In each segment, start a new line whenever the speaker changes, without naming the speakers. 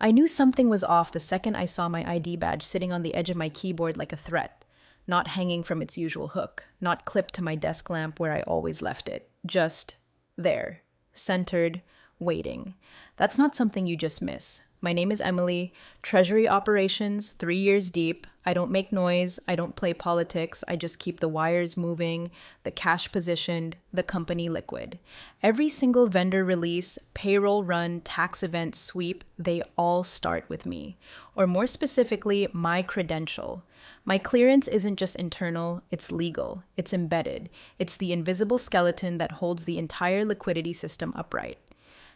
I knew something was off the second I saw my ID badge sitting on the edge of my keyboard like a threat, not hanging from its usual hook, not clipped to my desk lamp where I always left it, just there, centered, waiting. That's not something you just miss. My name is Emily, Treasury Operations, 3 years deep. I don't make noise, I don't play politics, I just keep the wires moving, the cash positioned, the company liquid. Every single vendor release, payroll run, tax event, sweep, they all start with me. Or more specifically, my credential. My clearance isn't just internal, it's legal, it's embedded. It's the invisible skeleton that holds the entire liquidity system upright.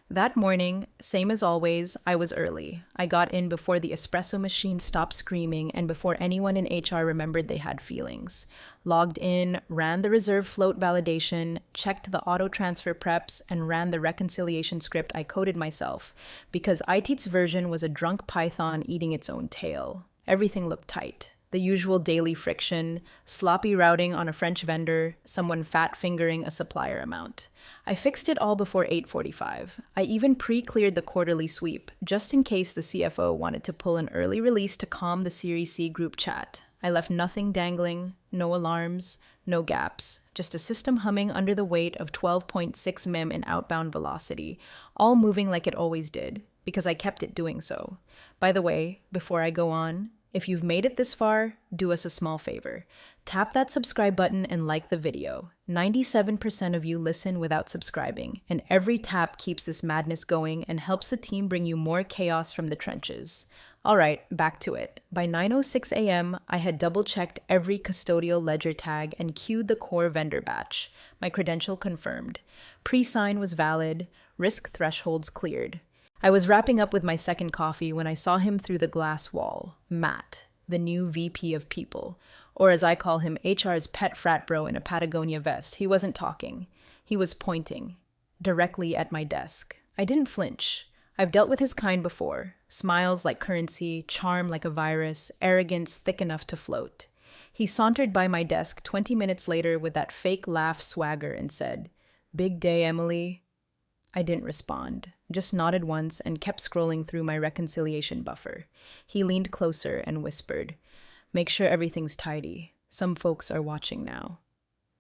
That morning, same as always, I was early. I got in before the espresso machine stopped screaming and before anyone in HR remembered they had feelings. Logged in, ran the reserve float validation, checked the auto transfer preps, and ran the reconciliation script I coded myself, because IT's version was a drunk python eating its own tail. Everything looked tight. The usual daily friction, sloppy routing on a French vendor, someone fat-fingering a supplier amount. I fixed it all before 8:45. I even pre-cleared the quarterly sweep, just in case the CFO wanted to pull an early release to calm the Series C group chat. I left nothing dangling, no alarms, no gaps, just a system humming under the weight of 12.6 mim in outbound velocity, all moving like it always did, because I kept it doing so. By the way, before I go on, if you've made it this far, do us a small favor. Tap that subscribe button and like the video. 97% of you listen without subscribing, and every tap keeps this madness going and helps the team bring you more chaos from the trenches. All right, back to it. By 9:06 a.m., I had double-checked every custodial ledger tag and queued the core vendor batch. My credential confirmed. Pre-sign was valid, risk thresholds cleared. I was wrapping up with my second coffee when I saw him through the glass wall. Matt, the new VP of People, or as I call him, HR's pet frat bro in a Patagonia vest. He wasn't talking. He was pointing, directly at my desk. I didn't flinch. I've dealt with his kind before. Smiles like currency, charm like a virus, arrogance thick enough to float. He sauntered by my desk 20 minutes later with that fake laugh swagger and said, "Big day, Emily." I didn't respond, just nodded once and kept scrolling through my reconciliation buffer. He leaned closer and whispered, "Make sure everything's tidy. Some folks are watching now."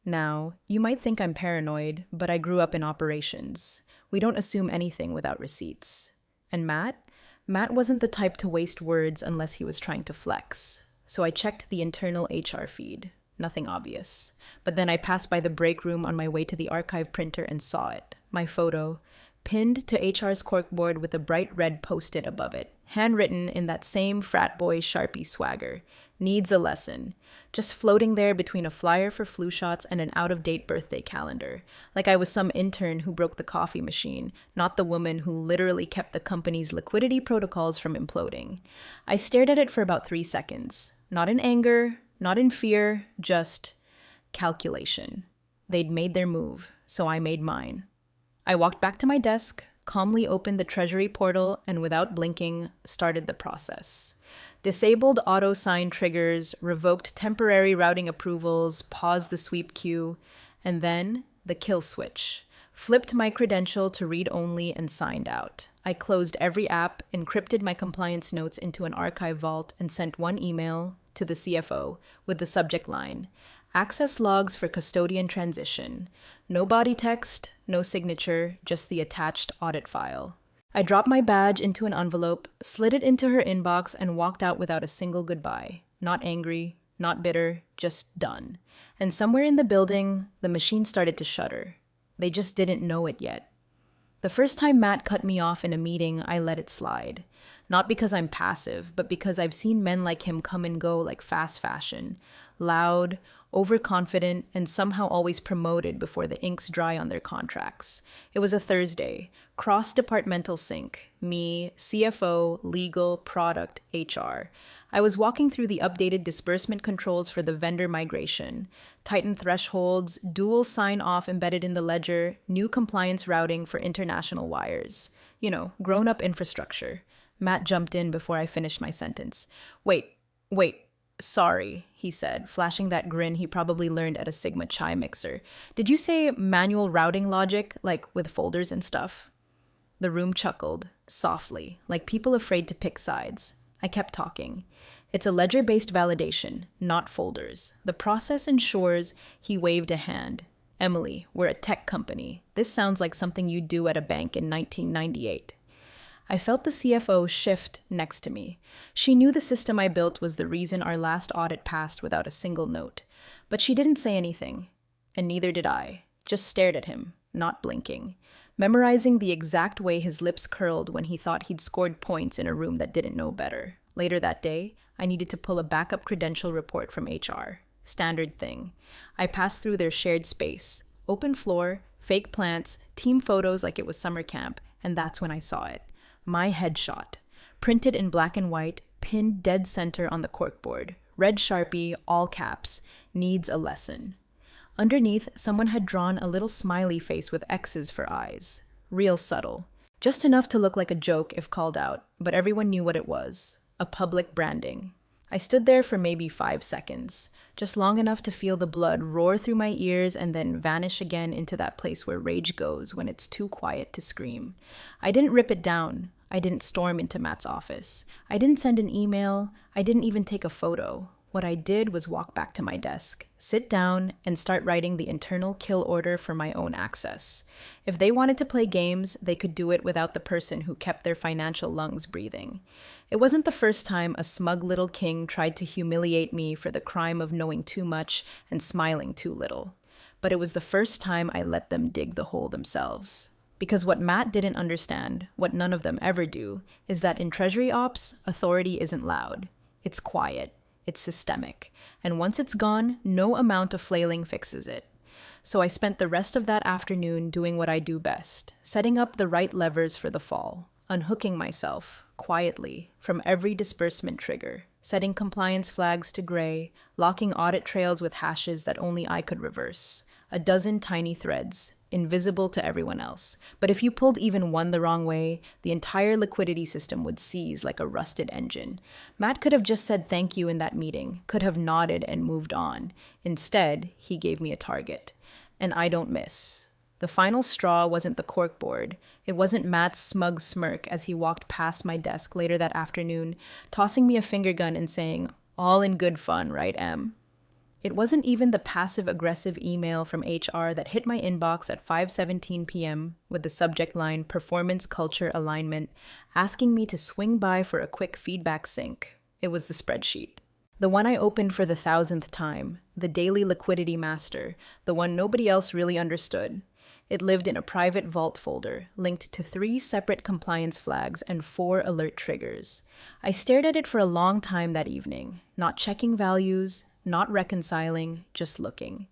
Now, you might think I'm paranoid, but I grew up in operations. We don't assume anything without receipts. And Matt? Matt wasn't the type to waste words unless he was trying to flex. So I checked the internal HR feed. Nothing obvious. But then I passed by the break room on my way to the archive printer and saw it. My photo, pinned to HR's corkboard with a bright red post-it above it, handwritten in that same frat boy Sharpie swagger. Needs a lesson. Just floating there between a flyer for flu shots and an out-of-date birthday calendar. Like I was some intern who broke the coffee machine, not the woman who literally kept the company's liquidity protocols from imploding. I stared at it for about 3 seconds. Not in anger, not in fear, just calculation. They'd made their move, so I made mine. I walked back to my desk, calmly opened the Treasury portal, and without blinking, started the process. Disabled auto-sign triggers, revoked temporary routing approvals, paused the sweep queue, and then the kill switch. Flipped my credential to read only and signed out. I closed every app, encrypted my compliance notes into an archive vault, and sent one email to the CFO with the subject line, "Access logs for custodian transition." No body text, no signature, just the attached audit file. I dropped my badge into an envelope, slid it into her inbox, and walked out without a single goodbye. Not angry, not bitter, just done. And somewhere in the building, the machine started to shudder. They just didn't know it yet. The first time Matt cut me off in a meeting, I let it slide. Not because I'm passive, but because I've seen men like him come and go like fast fashion. Loud, overconfident, and somehow always promoted before the inks dry on their contracts. It was a Thursday, cross-departmental sync, me, CFO, legal, product, HR. I was walking through the updated disbursement controls for the vendor migration, tightened thresholds, dual sign-off embedded in the ledger, new compliance routing for international wires. Grown-up infrastructure. Matt jumped in before I finished my sentence. Wait, sorry, he said, flashing that grin he probably learned at a Sigma chai mixer. Did you say manual routing logic, like with folders and stuff? The room chuckled. softly, like people afraid to pick sides. I kept talking. It's a ledger-based validation, not folders. The process ensures. He waved a hand. Emily, we're a tech company. This sounds like something you'd do at a bank in 1998. I felt the CFO shift next to me. She knew the system I built was the reason our last audit passed without a single note. But she didn't say anything, and neither did I. Just stared at him, not blinking, memorizing the exact way his lips curled when he thought he'd scored points in a room that didn't know better. Later that day, I needed to pull a backup credential report from HR. Standard thing. I passed through their shared space. Open floor, fake plants, team photos like it was summer camp, and that's when I saw it. My headshot, printed in black and white, pinned dead center on the corkboard. Red Sharpie, all caps, needs a lesson. Underneath, someone had drawn a little smiley face with X's for eyes. Real subtle. Just enough to look like a joke if called out, but everyone knew what it was. A public branding. I stood there for maybe 5 seconds, just long enough to feel the blood roar through my ears and then vanish again into that place where rage goes when it's too quiet to scream. I didn't rip it down. I didn't storm into Matt's office. I didn't send an email. I didn't even take a photo. What I did was walk back to my desk, sit down, and start writing the internal kill order for my own access. If they wanted to play games, they could do it without the person who kept their financial lungs breathing. It wasn't the first time a smug little king tried to humiliate me for the crime of knowing too much and smiling too little. But it was the first time I let them dig the hole themselves. Because what Matt didn't understand, what none of them ever do, is that in Treasury Ops, authority isn't loud. It's quiet. It's systemic. And once it's gone, no amount of flailing fixes it. So I spent the rest of that afternoon doing what I do best, setting up the right levers for the fall, unhooking myself, quietly, from every disbursement trigger, setting compliance flags to gray, locking audit trails with hashes that only I could reverse. A dozen tiny threads, invisible to everyone else. But if you pulled even one the wrong way, the entire liquidity system would seize like a rusted engine. Matt could have just said thank you in that meeting, could have nodded and moved on. Instead, he gave me a target. And I don't miss. The final straw wasn't the corkboard. It wasn't Matt's smug smirk as he walked past my desk later that afternoon, tossing me a finger gun and saying, "All in good fun, right, Em?" It wasn't even the passive-aggressive email from HR that hit my inbox at 5:17 p.m. with the subject line Performance Culture Alignment, asking me to swing by for a quick feedback sync. It was the spreadsheet. The one I opened for the 1,000th time, the daily liquidity master, the one nobody else really understood. It lived in a private vault folder, linked to 3 separate compliance flags and 4 alert triggers. I stared at it for a long time that evening, not checking values, not reconciling, just looking.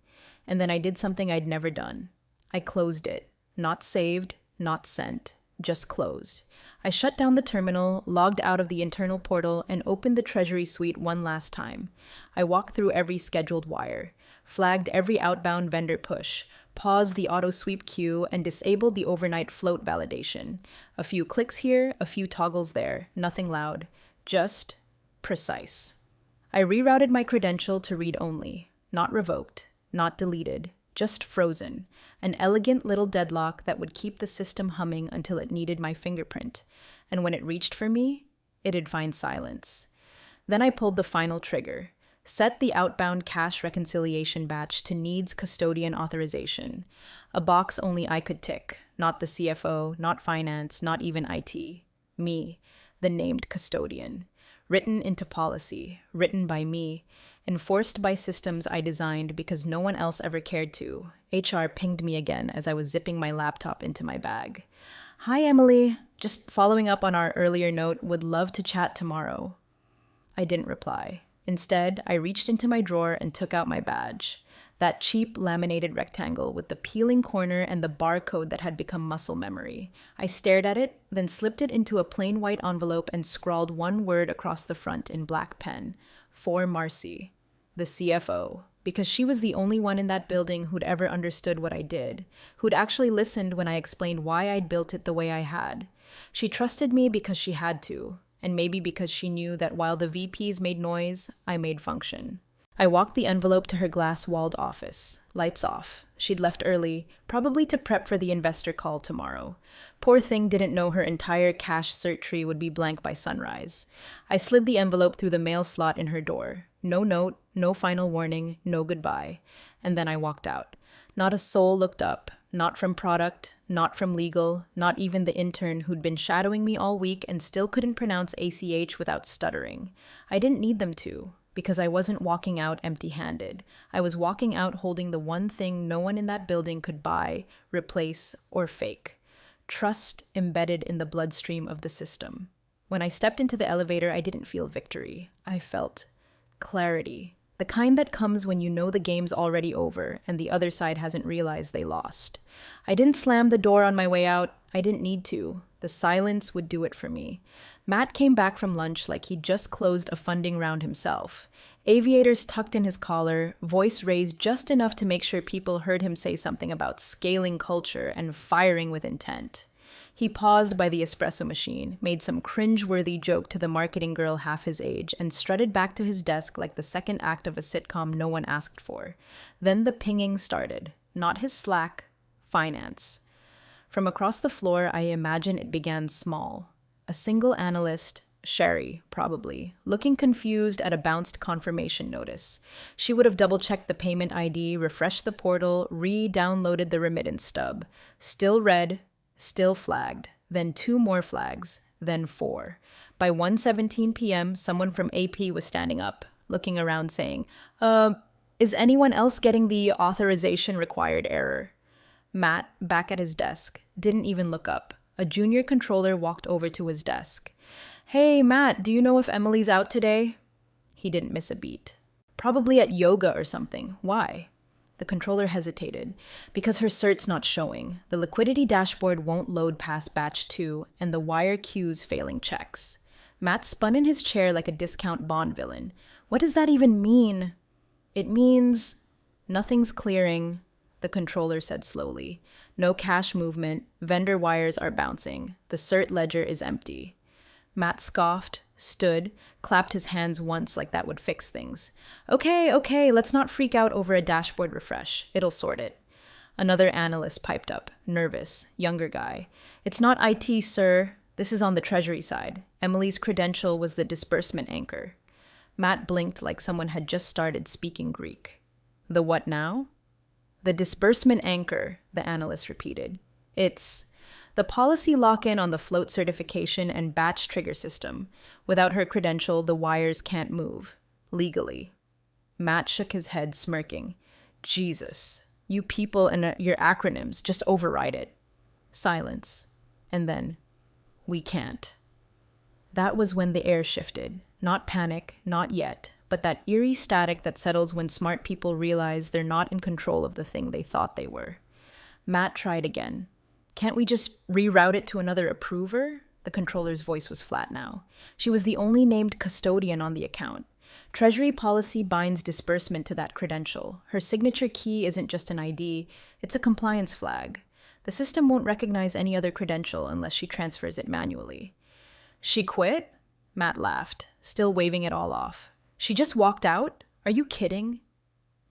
And then I did something I'd never done. I closed it. Not saved, not sent, just closed. I shut down the terminal, logged out of the internal portal, and opened the Treasury suite one last time. I walked through every scheduled wire, flagged every outbound vendor push, paused the auto sweep queue, and disabled the overnight float validation. A few clicks here, a few toggles there, nothing loud, just precise. I rerouted my credential to read only, not revoked, not deleted, just frozen, an elegant little deadlock that would keep the system humming until it needed my fingerprint. And when it reached for me, it'd find silence. Then I pulled the final trigger, set the outbound cash reconciliation batch to needs custodian authorization, a box only I could tick, not the CFO, not finance, not even IT. Me, the named custodian. Written into policy, written by me, enforced by systems I designed because no one else ever cared to. HR pinged me again as I was zipping my laptop into my bag. "Hi, Emily. Just following up on our earlier note, would love to chat tomorrow." I didn't reply. Instead, I reached into my drawer and took out my badge. That cheap laminated rectangle with the peeling corner and the barcode that had become muscle memory. I stared at it, then slipped it into a plain white envelope and scrawled one word across the front in black pen. For Marcy, the CFO, because she was the only one in that building who'd ever understood what I did, who'd actually listened when I explained why I'd built it the way I had. She trusted me because she had to, and maybe because she knew that while the VPs made noise, I made function. I walked the envelope to her glass-walled office. Lights off. She'd left early, probably to prep for the investor call tomorrow. Poor thing didn't know her entire cash cert tree would be blank by sunrise. I slid the envelope through the mail slot in her door. No note, no final warning, no goodbye. And then I walked out. Not a soul looked up. Not from product, not from legal, not even the intern who'd been shadowing me all week and still couldn't pronounce ACH without stuttering. I didn't need them to, because I wasn't walking out empty-handed. I was walking out holding the one thing no one in that building could buy, replace, or fake. Trust embedded in the bloodstream of the system. When I stepped into the elevator, I didn't feel victory. I felt clarity. The kind that comes when you know the game's already over and the other side hasn't realized they lost. I didn't slam the door on my way out. I didn't need to. The silence would do it for me. Matt came back from lunch like he'd just closed a funding round himself. Aviators tucked in his collar, voice raised just enough to make sure people heard him say something about scaling culture and firing with intent. He paused by the espresso machine, made some cringe-worthy joke to the marketing girl half his age, and strutted back to his desk like the second act of a sitcom no one asked for. Then the pinging started. Not his Slack, finance. From across the floor, I imagine it began small. A single analyst, Sherry, probably, looking confused at a bounced confirmation notice. She would have double-checked the payment ID, refreshed the portal, re-downloaded the remittance stub. Still red, still flagged, then 2 more flags, then 4. By 1:17 p.m., someone from AP was standing up, looking around saying, is anyone else getting the authorization required error? Matt, back at his desk, didn't even look up. A junior controller walked over to his desk. Hey, Matt, do you know if Emily's out today? He didn't miss a beat. Probably at yoga or something. Why? The controller hesitated. Because her cert's not showing. The liquidity dashboard won't load past batch 2, and the wire queue's failing checks. Matt spun in his chair like a discount Bond villain. What does that even mean? It means nothing's clearing, the controller said slowly. No cash movement. Vendor wires are bouncing. The cert ledger is empty. Matt scoffed, stood, clapped his hands once like that would fix things. Okay, let's not freak out over a dashboard refresh. It'll sort it. Another analyst piped up, nervous, younger guy. It's not IT, sir. This is on the treasury side. Emily's credential was the disbursement anchor. Matt blinked like someone had just started speaking Greek. The what now? The disbursement anchor, the analyst repeated. It's the policy lock-in on the float certification and batch trigger system. Without her credential, the wires can't move. Legally. Matt shook his head, smirking. Jesus, you people and your acronyms, just override it. Silence. And then, we can't. That was when the air shifted. Not panic, not yet, but that eerie static that settles when smart people realize they're not in control of the thing they thought they were. Matt tried again. Can't we just reroute it to another approver? The controller's voice was flat now. She was the only named custodian on the account. Treasury policy binds disbursement to that credential. Her signature key isn't just an ID, it's a compliance flag. The system won't recognize any other credential unless she transfers it manually. She quit? Matt laughed, still waving it all off. She just walked out? Are you kidding?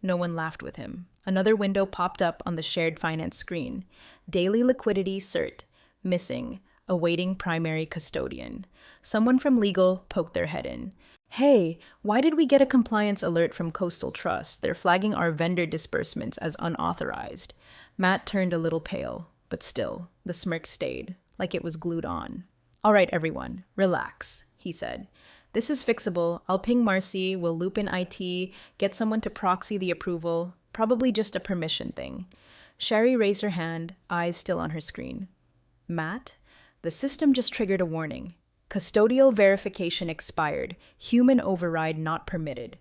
No one laughed with him. Another window popped up on the shared finance screen. Daily liquidity cert. Missing. Awaiting primary custodian. Someone from legal poked their head in. Hey, why did we get a compliance alert from Coastal Trust? They're flagging our vendor disbursements as unauthorized. Matt turned a little pale, but still, the smirk stayed, like it was glued on. All right, everyone, relax, he said. This is fixable. I'll ping Marcy, we'll loop in IT, get someone to proxy the approval. Probably just a permission thing. Sherry raised her hand, eyes still on her screen. Matt, the system just triggered a warning. Custodial verification expired. Human override not permitted.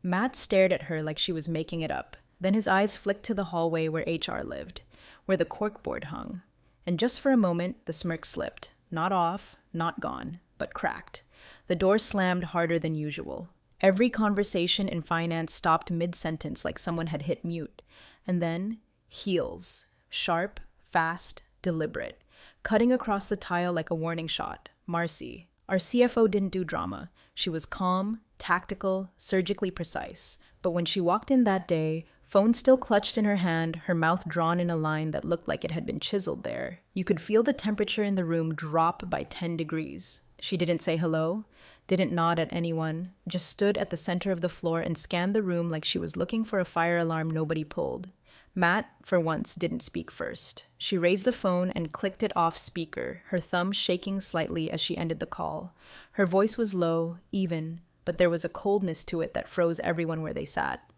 Matt stared at her like she was making it up. Then his eyes flicked to the hallway where HR lived, where the corkboard hung. And just for a moment, the smirk slipped. Not off, not gone, but cracked. The door slammed harder than usual. Every conversation in finance stopped mid-sentence like someone had hit mute. And then, heels. Sharp, fast, deliberate. Cutting across the tile like a warning shot. Marcy. Our CFO didn't do drama. She was calm, tactical, surgically precise. But when she walked in that day, phone still clutched in her hand, her mouth drawn in a line that looked like it had been chiseled there, you could feel the temperature in the room drop by 10 degrees. She didn't say hello, didn't nod at anyone, just stood at the center of the floor and scanned the room like she was looking for a fire alarm nobody pulled. Matt, for once, didn't speak first. She raised the phone and clicked it off speaker, her thumb shaking slightly as she ended the call. Her voice was low, even, but there was a coldness to it that froze everyone where they sat.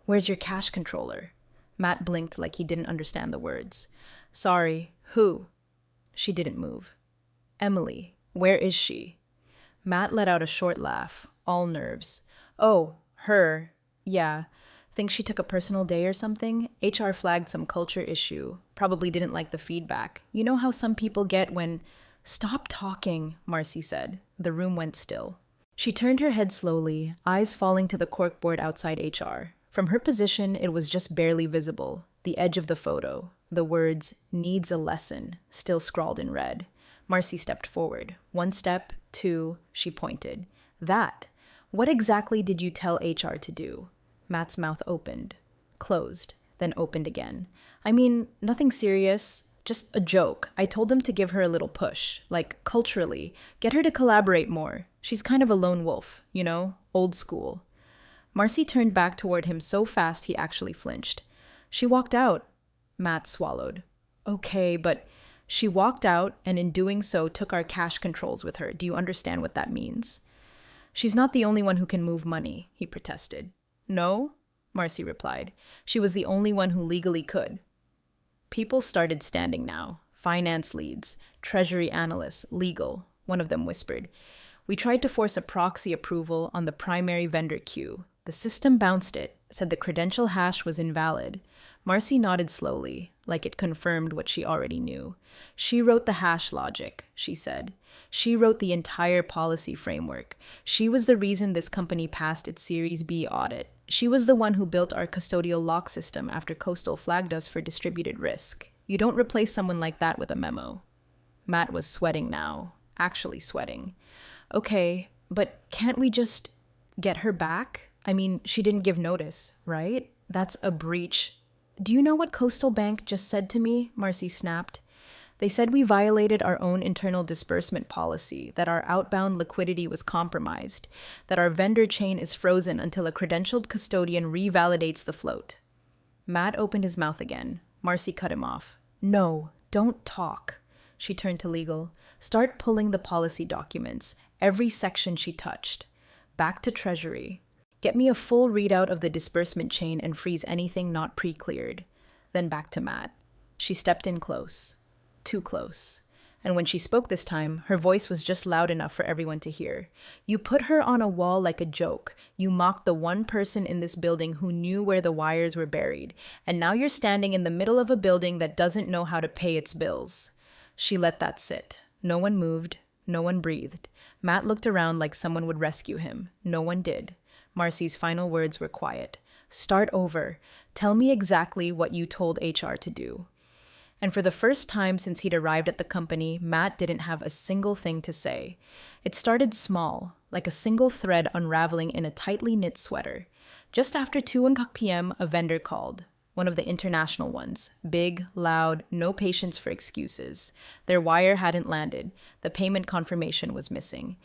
"Where's your cash controller?" Matt blinked like he didn't understand the words. "Sorry, who?" She didn't move. "Emily, where is she?" Matt let out a short laugh, all nerves. "Oh, her. Yeah. Think she took a personal day or something? HR flagged some culture issue. Probably didn't like the feedback. You know how some people get when—" "Stop talking," Marcy said. The room went still. She turned her head slowly, eyes falling to the corkboard outside HR. From her position, it was just barely visible. The edge of the photo. The words, "needs a lesson," still scrawled in red. Marcy stepped forward. 1 step, 2, she pointed. "That. What exactly did you tell HR to do?" Matt's mouth opened, closed, then opened again. "I mean, nothing serious. Just a joke. I told them to give her a little push, like culturally, get her to collaborate more. She's kind of a lone wolf, you know, old school." Marcy turned back toward him so fast he actually flinched. "She walked out." Matt swallowed. "Okay, but she walked out and in doing so took our cash controls with her. Do you understand what that means?" "She's not the only one who can move money," he protested. "No?" Marcy replied. "She was the only one who legally could." People started standing now. Finance leads, treasury analysts, legal. One of them whispered. "We tried to force a proxy approval on the primary vendor queue. The system bounced it, said the credential hash was invalid." Marcy nodded slowly, like it confirmed what she already knew. "She wrote the hash logic," she said. "She wrote the entire policy framework. She was the reason this company passed its Series B audit. She was the one who built our custodial lock system after Coastal flagged us for distributed risk. You don't replace someone like that with a memo." Matt was sweating now, actually sweating. "Okay, but can't we just get her back? I mean, she didn't give notice, right? That's a breach." "Do you know what Coastal Bank just said to me?" Marcy snapped. "They said we violated our own internal disbursement policy, that our outbound liquidity was compromised, that our vendor chain is frozen until a credentialed custodian revalidates the float." Matt opened his mouth again. Marcy cut him off. "No, don't talk." She turned to legal. "Start pulling the policy documents, every section she touched. Back to Treasury. Get me a full readout of the disbursement chain and freeze anything not pre-cleared." Then back to Matt. She stepped in close. Too close. And when she spoke this time, her voice was just loud enough for everyone to hear. "You put her on a wall like a joke. You mocked the one person in this building who knew where the wires were buried. And now you're standing in the middle of a building that doesn't know how to pay its bills." She let that sit. No one moved. No one breathed. Matt looked around like someone would rescue him. No one did. Marcy's final words were quiet. "Start over. Tell me exactly what you told HR to do." And for the first time since he'd arrived at the company, Matt didn't have a single thing to say. It started small, like a single thread unraveling in a tightly knit sweater. Just after 2 p.m., a vendor called. One of the international ones. Big, loud, no patience for excuses. Their wire hadn't landed. The payment confirmation was missing.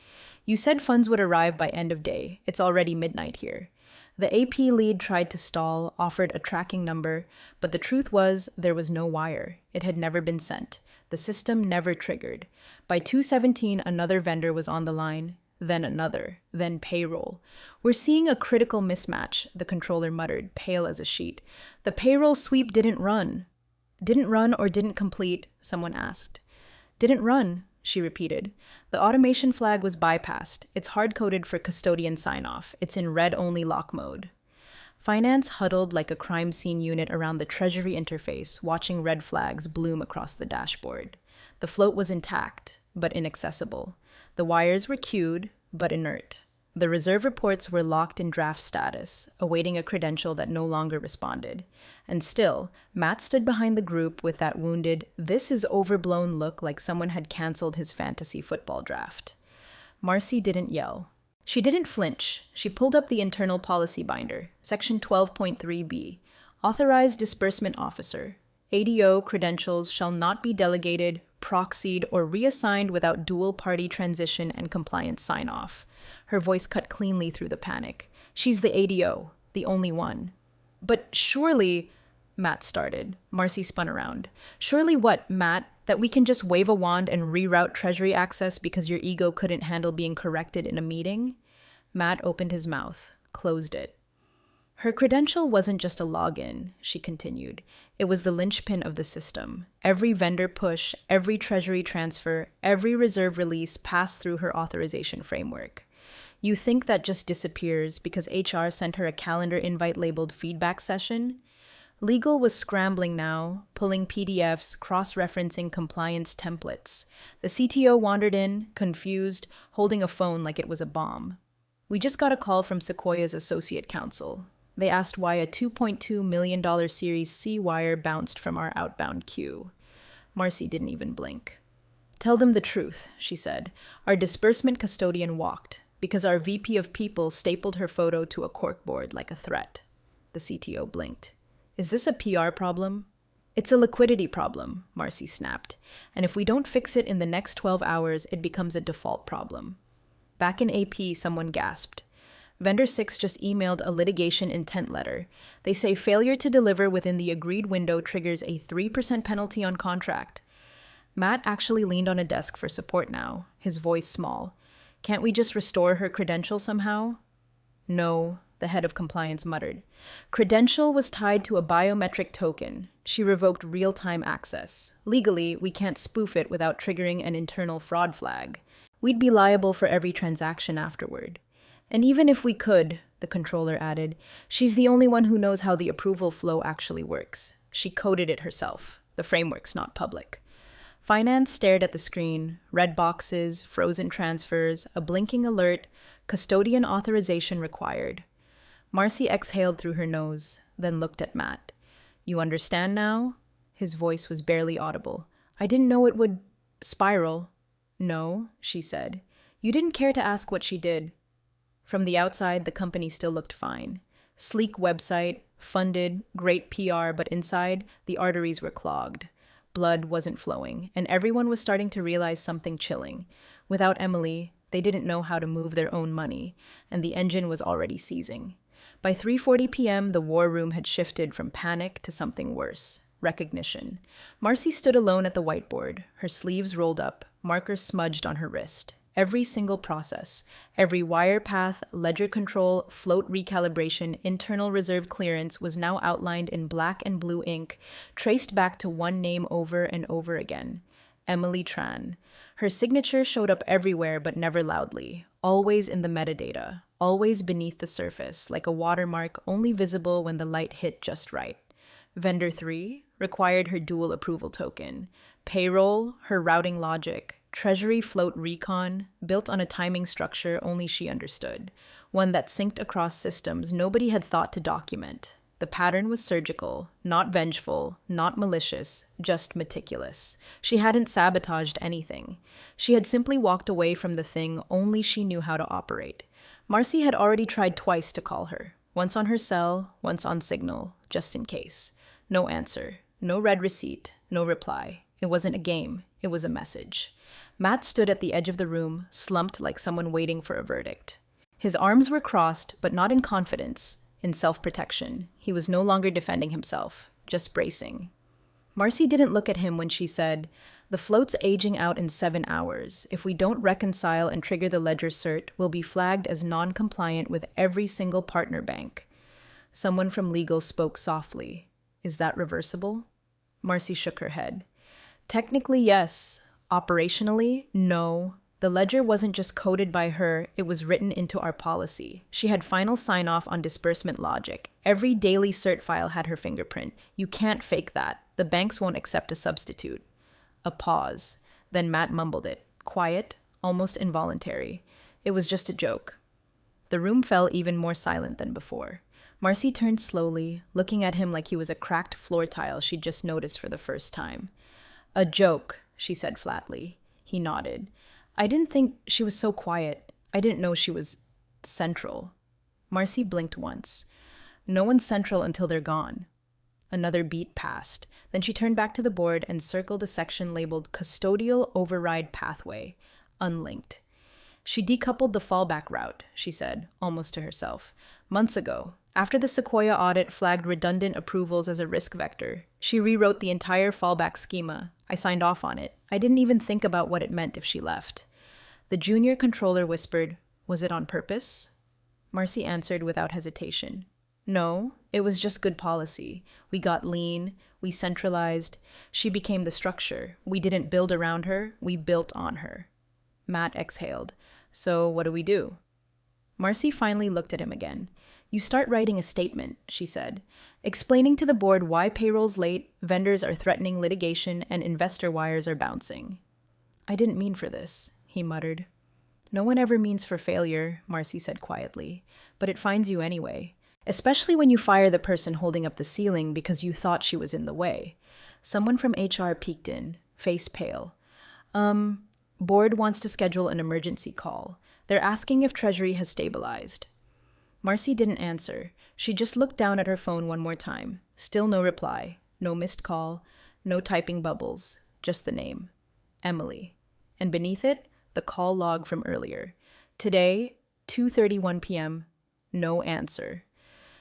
"You said funds would arrive by end of day. It's already midnight here." The AP lead tried to stall, offered a tracking number, but the truth was there was no wire. It had never been sent. The system never triggered. By 2:17, another vendor was on the line, then another, then payroll. "We're seeing a critical mismatch," the controller muttered, pale as a sheet. "The payroll sweep didn't run." "Didn't run or didn't complete?" someone asked. "Didn't run," she repeated. "The automation flag was bypassed. It's hard-coded for custodian sign-off. It's in read-only lock mode." Finance huddled like a crime scene unit around the Treasury interface, watching red flags bloom across the dashboard. The float was intact, but inaccessible. The wires were queued, but inert. The reserve reports were locked in draft status, awaiting a credential that no longer responded. And still, Matt stood behind the group with that wounded, "this is overblown" look like someone had canceled his fantasy football draft. Marcy didn't yell. She didn't flinch. She pulled up the internal policy binder, section 12.3b. Authorized disbursement officer. ADO credentials shall not be delegated, proxied, or reassigned without dual-party transition and compliance sign-off. Her voice cut cleanly through the panic. She's the ADO, the only one. But surely, Matt started. Marcy spun around. Surely what, Matt? That we can just wave a wand and reroute Treasury access because your ego couldn't handle being corrected in a meeting? Matt opened his mouth, closed it. Her credential wasn't just a login, she continued. It was the linchpin of the system. Every vendor push, every Treasury transfer, every reserve release passed through her authorization framework. You think that just disappears because HR sent her a calendar invite labeled feedback session? Legal was scrambling now, pulling PDFs, cross-referencing compliance templates. The CTO wandered in, confused, holding a phone like it was a bomb. We just got a call from Sequoia's associate counsel. They asked why a $2.2 million Series C wire bounced from our outbound queue. Marcy didn't even blink. Tell them the truth, she said. Our disbursement custodian walked, because our VP of People stapled her photo to a corkboard like a threat. The CTO blinked. Is this a PR problem? It's a liquidity problem, Marcy snapped. And if we don't fix it in the next 12 hours, it becomes a default problem. Back in AP, someone gasped. Vendor 6 just emailed a litigation intent letter. They say failure to deliver within the agreed window triggers a 3% penalty on contract. Matt actually leaned on a desk for support now, his voice small. Can't we just restore her credential somehow? No, the head of compliance muttered. Credential was tied to a biometric token. She revoked real-time access. Legally, we can't spoof it without triggering an internal fraud flag. We'd be liable for every transaction afterward. And even if we could, the controller added, she's the only one who knows how the approval flow actually works. She coded it herself. The framework's not public. Finance stared at the screen, red boxes, frozen transfers, a blinking alert, custodian authorization required. Marcy exhaled through her nose, then looked at Matt. You understand now? His voice was barely audible. I didn't know it would spiral. No, she said. You didn't care to ask what she did. From the outside, the company still looked fine. Sleek website, funded, great PR, but inside, the arteries were clogged. Blood wasn't flowing, and everyone was starting to realize something chilling. Without Emily, they didn't know how to move their own money, and the engine was already seizing. By 3:40 p.m., the war room had shifted from panic to something worse. Recognition. Marcy stood alone at the whiteboard, her sleeves rolled up, markers smudged on her wrist. Every single process, every wire path, ledger control, float recalibration, internal reserve clearance was now outlined in black and blue ink, traced back to one name over and over again. Emily Tran. Her signature showed up everywhere but never loudly, always in the metadata, always beneath the surface, like a watermark only visible when the light hit just right. Vendor 3 required her dual approval token. Payroll, her routing logic. Treasury float recon, built on a timing structure only she understood, one that synced across systems nobody had thought to document. The pattern was surgical, not vengeful, not malicious, just meticulous. She hadn't sabotaged anything. She had simply walked away from the thing only she knew how to operate. Marcy had already tried twice to call her, once on her cell, once on Signal, just in case. No answer, no red receipt, no reply. It wasn't a game, it was a message. Matt stood at the edge of the room, slumped like someone waiting for a verdict. His arms were crossed, but not in confidence, in self-protection. He was no longer defending himself, just bracing. Marcy didn't look at him when she said, "The float's aging out in 7 hours. If we don't reconcile and trigger the ledger cert, we'll be flagged as non-compliant with every single partner bank." Someone from legal spoke softly. "Is that reversible?" Marcy shook her head. "Technically, yes. Operationally, no. The ledger wasn't just coded by her, it was written into our policy. She had final sign-off on disbursement logic. Every daily cert file had her fingerprint. You can't fake that. The banks won't accept a substitute." A pause. Then Matt mumbled it. Quiet, almost involuntary. It was just a joke. The room fell even more silent than before. Marcy turned slowly, looking at him like he was a cracked floor tile she'd just noticed for the first time. "A joke," she said flatly. He nodded. "I didn't think she was so quiet. I didn't know she was central. Marcy blinked once. No one's central until they're gone. Another beat passed. Then she turned back to the board and circled a section labeled Custodial Override Pathway, unlinked. She decoupled the fallback route, she said, almost to herself. Months ago, after the Sequoia audit flagged redundant approvals as a risk vector, she rewrote the entire fallback schema. I signed off on it. I didn't even think about what it meant if she left. The junior controller whispered, "Was it on purpose?" Marcy answered without hesitation. "No, it was just good policy. We got lean, we centralized. She became the structure. We didn't build around her, we built on her." Matt exhaled. "So what do we do?" Marcy finally looked at him again. "You start writing a statement," she said, "explaining to the board why payroll's late, vendors are threatening litigation, and investor wires are bouncing." "I didn't mean for this," he muttered. "No one ever means for failure," Marcy said quietly, "but it finds you anyway. Especially when you fire the person holding up the ceiling because you thought she was in the way." Someone from HR peeked in, face pale. Board wants to schedule an emergency call. They're asking if Treasury has stabilized." Marcy didn't answer. She just looked down at her phone one more time. Still no reply. No missed call. No typing bubbles. Just the name. Emily. And beneath it, the call log from earlier. Today, 2:31 p.m. No answer.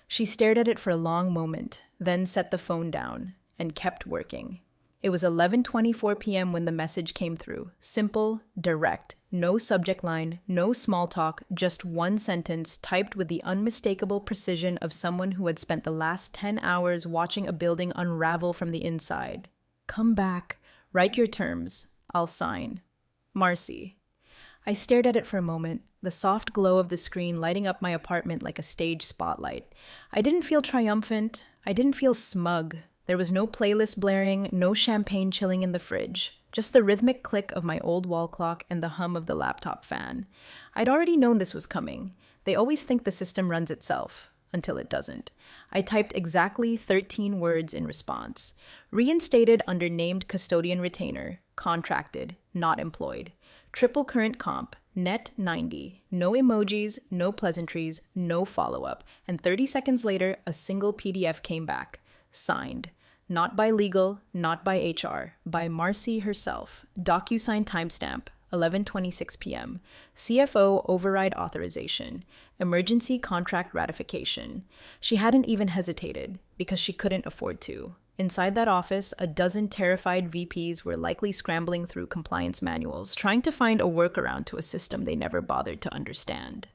She stared at it for a long moment, then set the phone down, and kept working. It was 11:24 p.m. when the message came through. Simple, direct, no subject line, no small talk, just one sentence typed with the unmistakable precision of someone who had spent the last 10 hours watching a building unravel from the inside. "Come back. Write your terms. I'll sign. Marcy." I stared at it for a moment, the soft glow of the screen lighting up my apartment like a stage spotlight. I didn't feel triumphant. I didn't feel smug. There was no playlist blaring, no champagne chilling in the fridge, just the rhythmic click of my old wall clock and the hum of the laptop fan. I'd already known this was coming. They always think the system runs itself, until it doesn't. I typed exactly 13 words in response. Reinstated under named custodian retainer, contracted, not employed. Triple current comp, net 90, no emojis, no pleasantries, no follow-up, and 30 seconds later, a single PDF came back. Signed. Not by legal, not by HR, by Marcy herself. DocuSign timestamp, 11:26 p.m. CFO override authorization. Emergency contract ratification. She hadn't even hesitated, because she couldn't afford to. Inside that office, a dozen terrified VPs were likely scrambling through compliance manuals, trying to find a workaround to a system they never bothered to understand.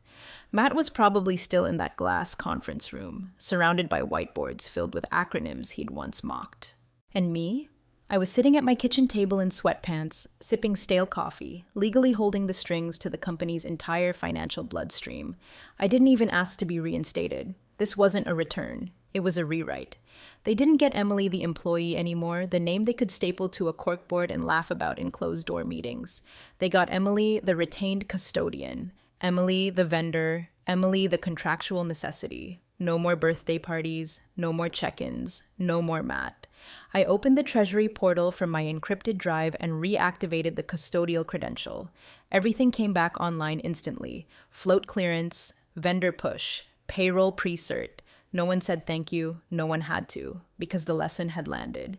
Matt was probably still in that glass conference room, surrounded by whiteboards filled with acronyms he'd once mocked. And me? I was sitting at my kitchen table in sweatpants, sipping stale coffee, legally holding the strings to the company's entire financial bloodstream. I didn't even ask to be reinstated. This wasn't a return. It was a rewrite. They didn't get Emily the employee anymore, the name they could staple to a corkboard and laugh about in closed-door meetings. They got Emily the retained custodian. Emily the vendor, Emily the contractual necessity. No more birthday parties, no more check-ins, no more Matt. I opened the Treasury portal from my encrypted drive and reactivated the custodial credential. Everything came back online instantly. Float clearance, vendor push, payroll pre-cert. No one said thank you, no one had to, because the lesson had landed.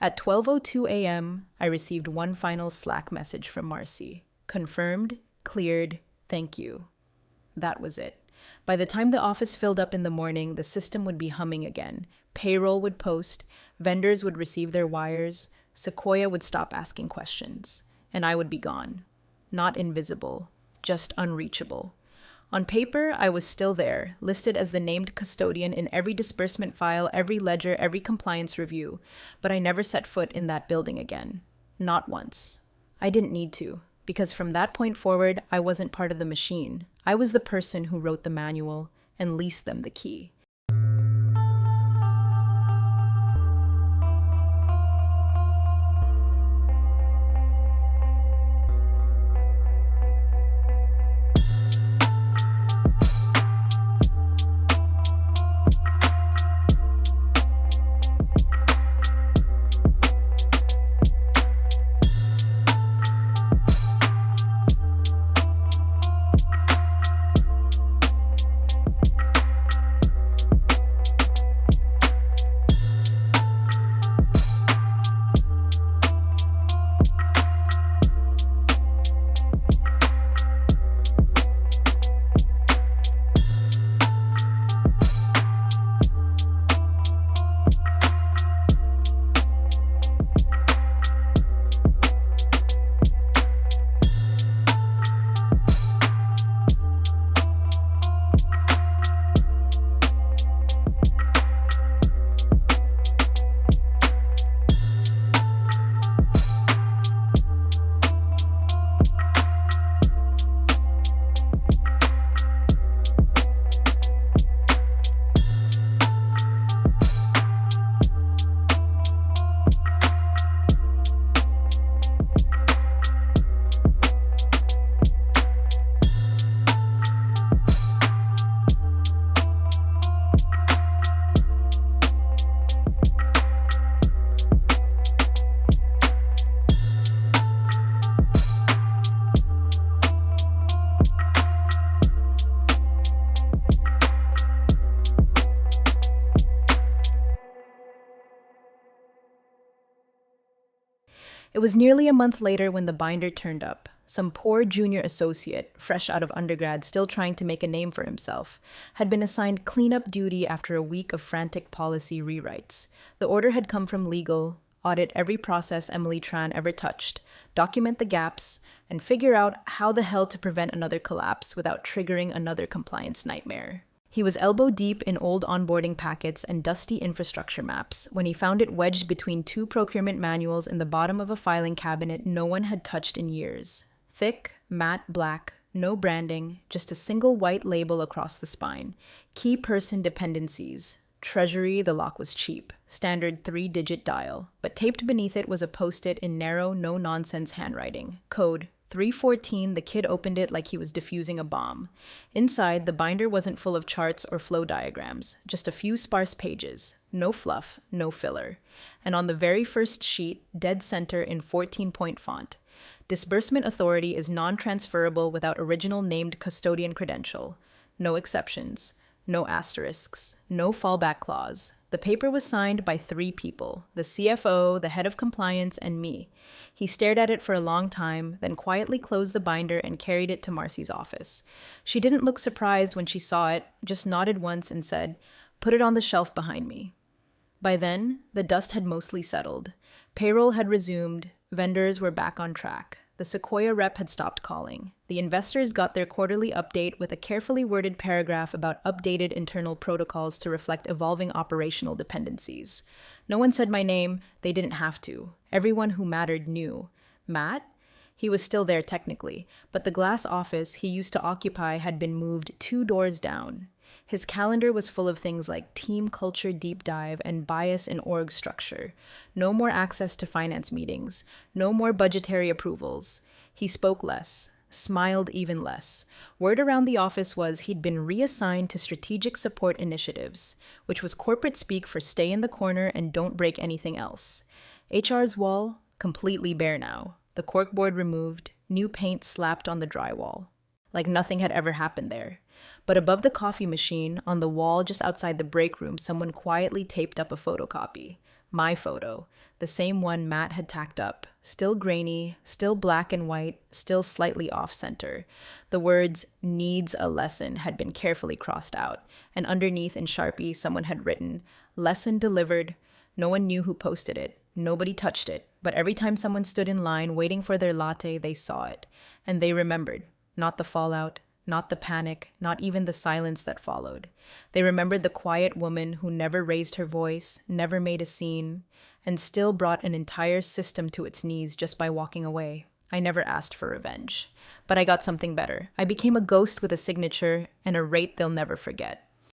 At 12:02 a.m., I received one final Slack message from Marcy. Confirmed, cleared, thank you. That was it. By the time the office filled up in the morning, the system would be humming again. Payroll would post, vendors would receive their wires, Sequoia would stop asking questions, and I would be gone. Not invisible, just unreachable. On paper, I was still there, listed as the named custodian in every disbursement file, every ledger, every compliance review, but I never set foot in that building again. Not once. I didn't need to, because from that point forward, I wasn't part of the machine. I was the person who wrote the manual and leased them the key. It was nearly a month later when the binder turned up. Some poor junior associate, fresh out of undergrad, still trying to make a name for himself, had been assigned cleanup duty after a week of frantic policy rewrites. The order had come from legal: audit every process Emily Tran ever touched, document the gaps, and figure out how the hell to prevent another collapse without triggering another compliance nightmare. He was elbow deep in old onboarding packets and dusty infrastructure maps when he found it wedged between two procurement manuals in the bottom of a filing cabinet no one had touched in years. Thick, matte black, no branding, just a single white label across the spine. Key person dependencies. Treasury, the lock was cheap. Standard 3-digit dial. But taped beneath it was a post-it in narrow, no-nonsense handwriting. Code 314. The kid opened it like he was defusing a bomb. Inside, the binder wasn't full of charts or flow diagrams, just a few sparse pages. No fluff, no filler. And on the very first sheet, dead center in 14-point font: disbursement authority is non-transferable without original named custodian credential. No exceptions. No asterisks. No fallback clause. The paper was signed by 3 people: the CFO, the head of compliance, and me. He stared at it for a long time, then quietly closed the binder and carried it to Marcy's office. She didn't look surprised when she saw it, just nodded once and said, "Put it on the shelf behind me." By then, the dust had mostly settled. Payroll had resumed. Vendors were back on track. The Sequoia rep had stopped calling. The investors got their quarterly update with a carefully worded paragraph about updated internal protocols to reflect evolving operational dependencies. No one said my name. They didn't have to. Everyone who mattered knew. Matt? He was still there technically, but the glass office he used to occupy had been moved 2 doors down. His calendar was full of things like team culture deep dive and bias in org structure. No more access to finance meetings. No more budgetary approvals. He spoke less, smiled even less. Word around the office was he'd been reassigned to strategic support initiatives, which was corporate speak for stay in the corner and don't break anything else. HR's wall, completely bare now. The corkboard removed, new paint slapped on the drywall. Like nothing had ever happened there. But above the coffee machine, on the wall just outside the break room, someone quietly taped up a photocopy. My photo. The same one Matt had tacked up. Still grainy, still black and white, still slightly off-center. The words, "needs a lesson," had been carefully crossed out. And underneath in Sharpie, someone had written, "Lesson delivered." No one knew who posted it. Nobody touched it. But every time someone stood in line waiting for their latte, they saw it. And they remembered. Not the fallout. Not the panic, not even the silence that followed. They remembered the quiet woman who never raised her voice, never made a scene, and still brought an entire system to its knees just by walking away. I never asked for revenge. But I got something better. I became a ghost with a signature and a rate they'll never forget.